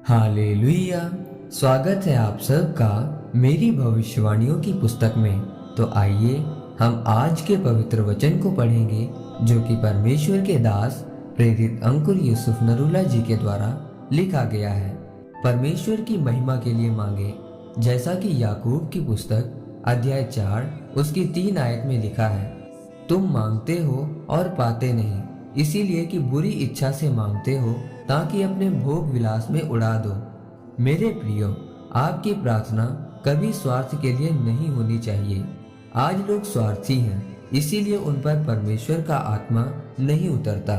Hallelujah. स्वागत है आप सबका मेरी भविष्यवाणियों की पुस्तक में। तो आइए हम आज के पवित्र वचन को पढ़ेंगे जो कि परमेश्वर के दास प्रेरित अंकुर यूसुफ नरूला जी के द्वारा लिखा गया है। परमेश्वर की महिमा के लिए मांगे, जैसा कि याकूब की पुस्तक अध्याय 4 उसकी 3 आयत में लिखा है, तुम मांगते हो और पाते नहीं, इसीलिए कि बुरी इच्छा से मांगते हो ताकि अपने भोग विलास में उड़ा दो। मेरे प्रियो, आपकी प्रार्थना कभी स्वार्थ के लिए नहीं होनी चाहिए। आज लोग स्वार्थी हैं, इसीलिए उन पर परमेश्वर का आत्मा नहीं उतरता।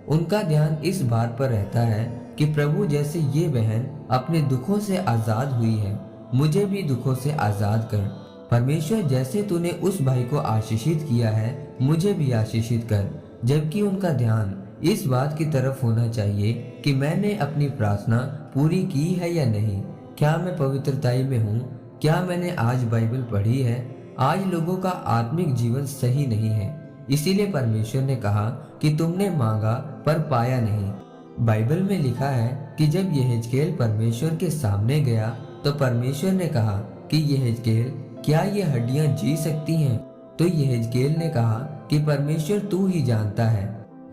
उनका ध्यान इस बात पर रहता है कि प्रभु जैसे ये बहन अपने दुखों से आजाद हुई है, मुझे भी दुखों से आजाद कर। परमेश्वर जैसे तूने उस भाई को आशीषित किया है, मुझे भी आशीषित कर। जबकि उनका ध्यान इस बात की तरफ होना चाहिए कि मैंने अपनी प्रार्थना पूरी की है या नहीं, क्या मैं पवित्रताई में हूँ, क्या मैंने आज बाइबल पढ़ी है। आज लोगों का आत्मिक जीवन सही नहीं है, इसीलिए परमेश्वर ने कहा कि तुमने मांगा पर पाया नहीं। बाइबल में लिखा है कि जब यहेजकेल परमेश्वर के सामने गया तो परमेश्वर ने कहा कि यहेजकेल, क्या ये हड्डियां जी सकती हैं? तो यहेजकेल ने कहा कि परमेश्वर तू ही जानता है।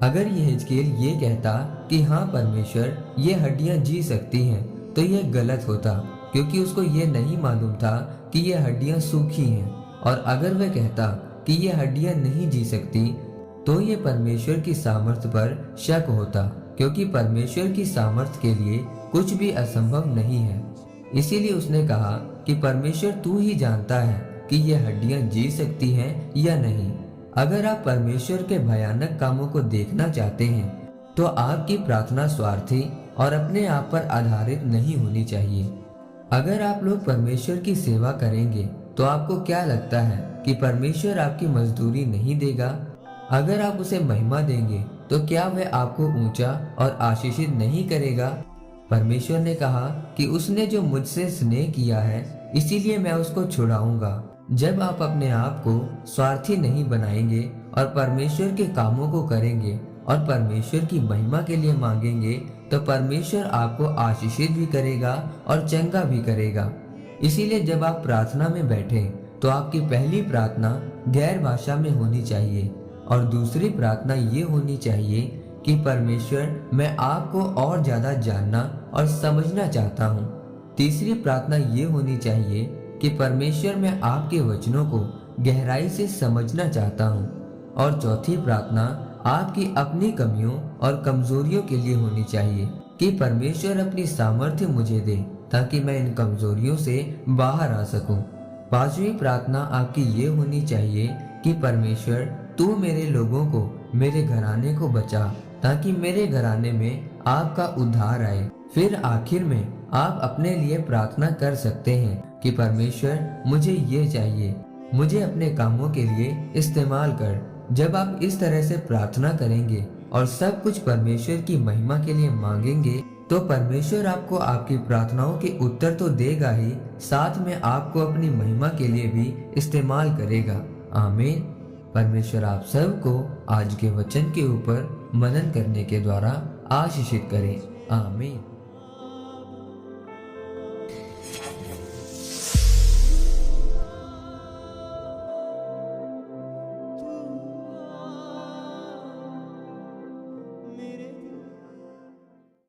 अगर यहेजकेल ये कहता कि हाँ परमेश्वर, ये हड्डियां जी सकती हैं, तो यह गलत होता, क्योंकि उसको ये नहीं मालूम था कि ये हड्डियां सूखी हैं। और अगर वह कहता कि ये हड्डियां नहीं जी सकती, तो ये परमेश्वर की सामर्थ्य पर शक होता, क्योंकि परमेश्वर की सामर्थ्य के लिए कुछ भी असंभव नहीं है। इसीलिए उसने कहा कि परमेश्वर तू ही जानता है कि ये हड्डियां जी सकती हैं या नहीं। अगर आप परमेश्वर के भयानक कामों को देखना चाहते हैं तो आपकी प्रार्थना स्वार्थी और अपने आप पर आधारित नहीं होनी चाहिए। अगर आप लोग परमेश्वर की सेवा करेंगे तो आपको क्या लगता है कि परमेश्वर आपकी मजदूरी नहीं देगा? अगर आप उसे महिमा देंगे तो क्या वह आपको ऊंचा और आशीषित नहीं करेगा? परमेश्वर ने कहा कि उसने जो मुझसे स्नेह किया है, इसीलिए मैं उसको छुड़ाऊंगा। जब आप अपने आप को स्वार्थी नहीं बनाएंगे और परमेश्वर के कामों को करेंगे और परमेश्वर की महिमा के लिए मांगेंगे, तो परमेश्वर आपको आशीषित भी करेगा और चंगा भी करेगा। इसीलिए जब आप प्रार्थना में बैठें तो आपकी पहली प्रार्थना गैर भाषा में होनी चाहिए और दूसरी प्रार्थना ये होनी चाहिए कि परमेश्वर, मैं आपको और ज्यादा जानना और समझना चाहता हूँ। तीसरी प्रार्थना ये होनी चाहिए कि परमेश्वर, मैं आपके वचनों को गहराई से समझना चाहता हूँ। और चौथी प्रार्थना आपकी अपनी कमियों और कमजोरियों के लिए होनी चाहिए कि परमेश्वर अपनी सामर्थ्य मुझे दे ताकि मैं इन कमजोरियों से बाहर आ सकूं। पांचवी प्रार्थना आपकी ये होनी चाहिए कि परमेश्वर, तू मेरे लोगों को, मेरे घराने को बचा ताकि मेरे घराने में आपका उद्धार आए। फिर आखिर में आप अपने लिए प्रार्थना कर सकते हैं कि परमेश्वर, मुझे ये चाहिए, मुझे अपने कामों के लिए इस्तेमाल कर। जब आप इस तरह से प्रार्थना करेंगे और सब कुछ परमेश्वर की महिमा के लिए मांगेंगे, तो परमेश्वर आपको आपकी प्रार्थनाओं के उत्तर तो देगा ही, साथ में आपको अपनी महिमा के लिए भी इस्तेमाल करेगा। आमीन। परमेश्वर आप सबको आज के वचन के ऊपर मनन करने के द्वारा आशीषित करे। आमीन।